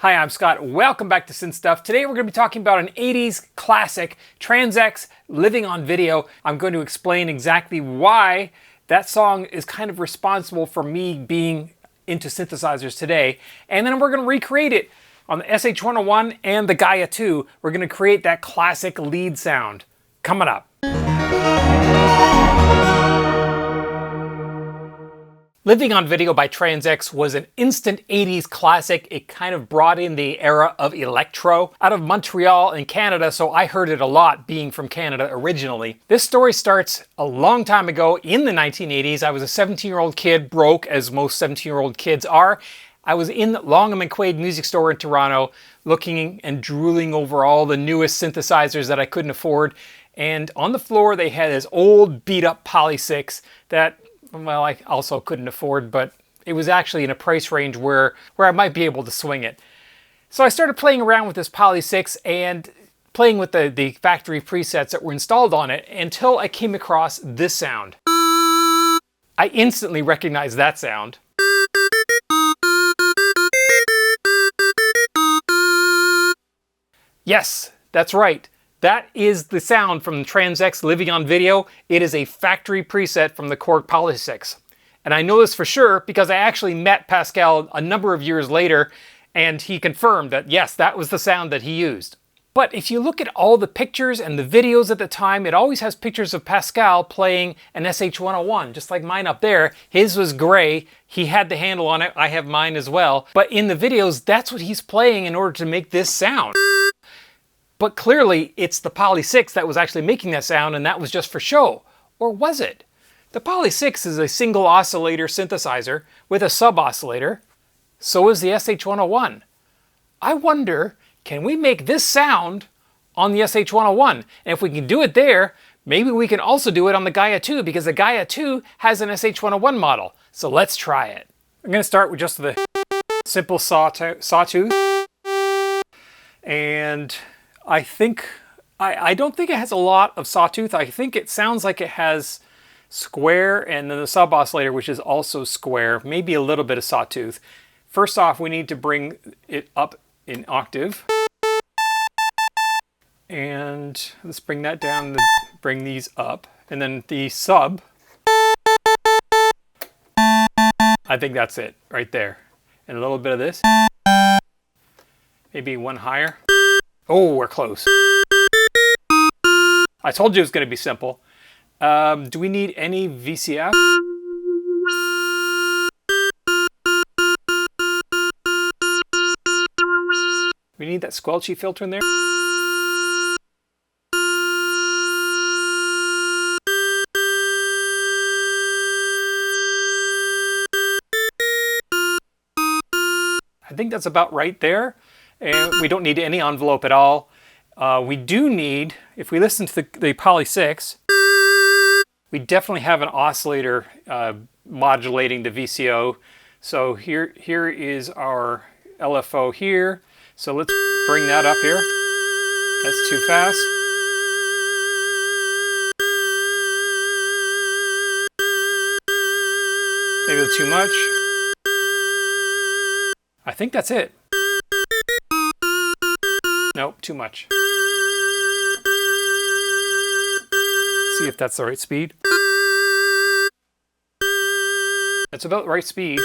Hi, I'm Scott. Welcome back to Synth Stuff. Today we're going to be talking about an 80s classic, Trans-X, Living on Video. I'm going to explain exactly why that song is kind of responsible for me being into synthesizers today. And then we're going to recreate it on the SH-101 and the GAIA 2. We're going to create that classic lead sound. Coming up. Living on Video by Trans-X was an instant 80s classic. It kind of brought in the era of electro out of Montreal in Canada, so I heard it a lot being from Canada originally. This story starts a long time ago in the 1980s. I was a 17-year-old kid, broke as most 17-year-old kids are. I was in the Long and McQuaid music store in Toronto looking and drooling over all the newest synthesizers that I couldn't afford. And on the floor they had this old beat up Poly 6 that, well, I also couldn't afford, but it was actually in a price range where I might be able to swing it. So I started playing around with this Poly 6 and playing with the factory presets that were installed on it until I came across this sound. I instantly recognized that sound. Yes, that's right. That is the sound from Trans-X Living on Video. It is a factory preset from the Korg Poly 6. And I know this for sure because I actually met Pascal a number of years later and he confirmed that yes, that was the sound that he used. But if you look at all the pictures and the videos at the time, it always has pictures of Pascal playing an SH-101, just like mine up there. His was gray, he had the handle on it, I have mine as well. But in the videos, that's what he's playing in order to make this sound. But clearly, it's the Poly 6 that was actually making that sound, and that was just for show. Or was it? The Poly 6 is a single oscillator synthesizer with a sub-oscillator. So is the SH-101. I wonder, can we make this sound on the SH-101? And if we can do it there, maybe we can also do it on the GAIA 2, because the GAIA 2 has an SH-101 model. So let's try it. I'm going to start with just the simple sawtooth. And I don't think it has a lot of sawtooth. I think it sounds like it has square and then the sub-oscillator, which is also square, maybe a little bit of sawtooth. First off, we need to bring it up in octave. And let's bring that down to bring these up. And then the sub, I think that's it right there. And a little bit of this. Maybe one higher. Oh, we're close. I told you it was going to be simple. Do we need any VCF? We need that squelchy filter in there. I think that's about right there. And we don't need any envelope at all. We do need, if we listen to the Poly 6, we definitely have an oscillator modulating the VCO. So here is our LFO here. So let's bring that up here. That's too fast. Maybe too much. I think that's it. Nope, too much. See if that's the right speed. That's about the right speed.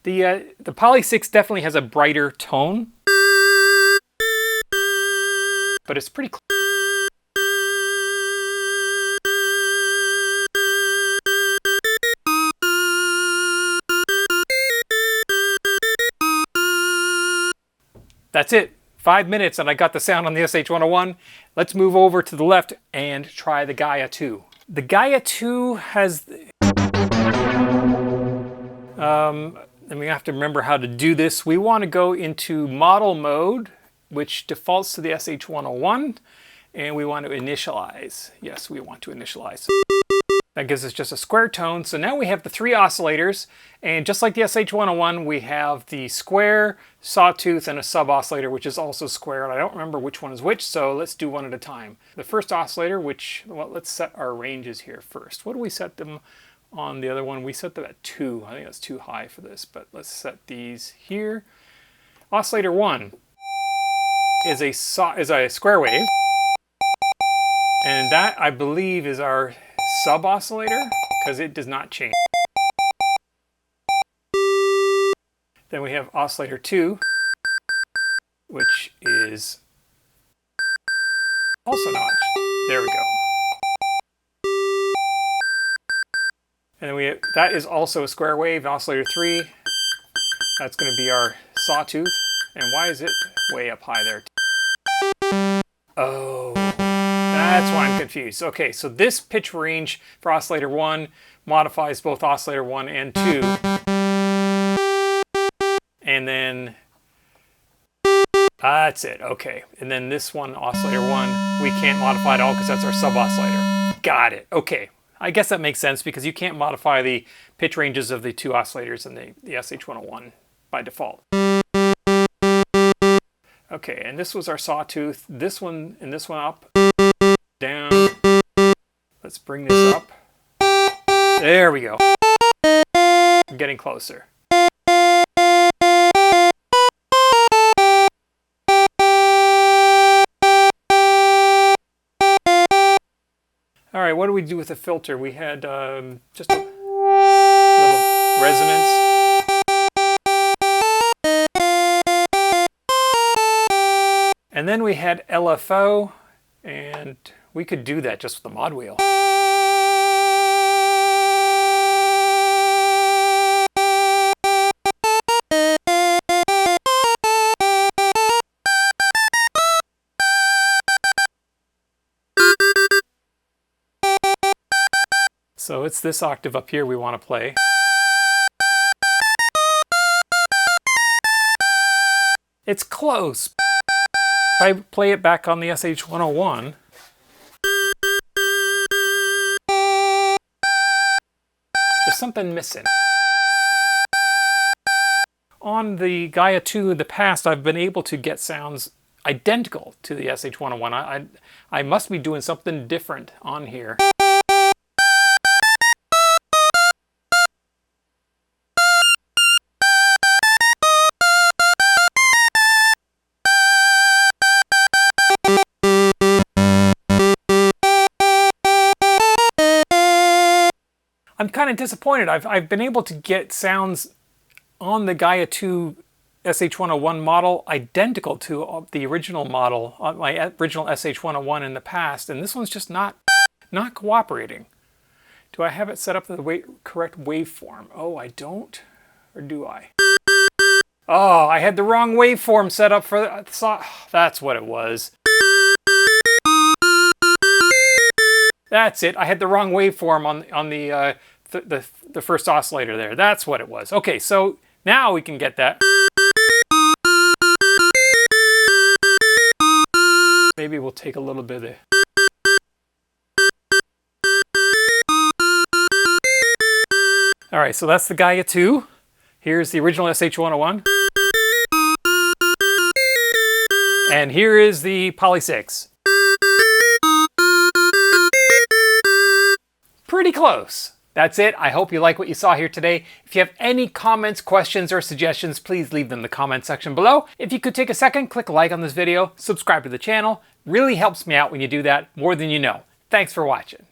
The Poly 6 definitely has a brighter tone, but it's pretty close. That's it. 5 minutes and I got the sound on the SH-101. Let's move over to the left and try the GAIA 2. The GAIA 2 has... and we have to remember how to do this. We want to go into model mode, which defaults to the SH-101, and we want to initialize. Yes, we want to initialize. That gives us just a square tone. So now we have the 3 oscillators, and just like the SH-101, we have the square, sawtooth, and a sub-oscillator, which is also square, and I don't remember which one is which, so let's do one at a time. The first oscillator, well, let's set our ranges here first. What do we set them on the other one? We set them at 2. I think that's too high for this, but let's set these here. Oscillator 1 is a square wave. And that, I believe, is our sub-oscillator, because it does not change. Then we have oscillator 2, which is also notch. There we go. And then that is also a square wave. Oscillator 3, that's going to be our sawtooth. And why is it way up high there? Oh, that's why I'm confused. Okay, so this pitch range for oscillator 1 modifies both oscillator 1 and 2. And then, that's it, okay. And then this one, oscillator 1, we can't modify at all because that's our sub-oscillator. Got it, okay. I guess that makes sense because you can't modify the pitch ranges of the two oscillators in the SH-101 by default. Okay, and this was our sawtooth. This one and this one up, down. Let's bring this up. There we go. I'm getting closer. All right, what do we do with the filter? We had just a little resonance. And then we had LFO, and we could do that just with the mod wheel. So it's this octave up here we want to play. It's close. If I play it back on the SH-101, there's something missing. On the GAIA 2 in the past, I've been able to get sounds identical to the SH-101. I must be doing something different on here. I'm kind of disappointed. I've been able to get sounds on the GAIA 2 SH-101 model identical to the original model, my original SH-101 in the past, and this one's just not cooperating. Do I have it set up to the correct waveform? Oh, I don't? Or do I? Oh, I had the wrong waveform set up for the... That's what it was. That's it. I had the wrong waveform on the first oscillator there. That's what it was. Okay, so now we can get that. Maybe we'll take a little bit of the... All right, so that's the GAIA 2. Here's the original SH-101. And here is the Poly 6. Pretty close. That's it. I hope you like what you saw here today. If you have any comments, questions, or suggestions, please leave them in the comment section below. If you could take a second, click like on this video, subscribe to the channel. Really helps me out when you do that, more than you know. Thanks for watching.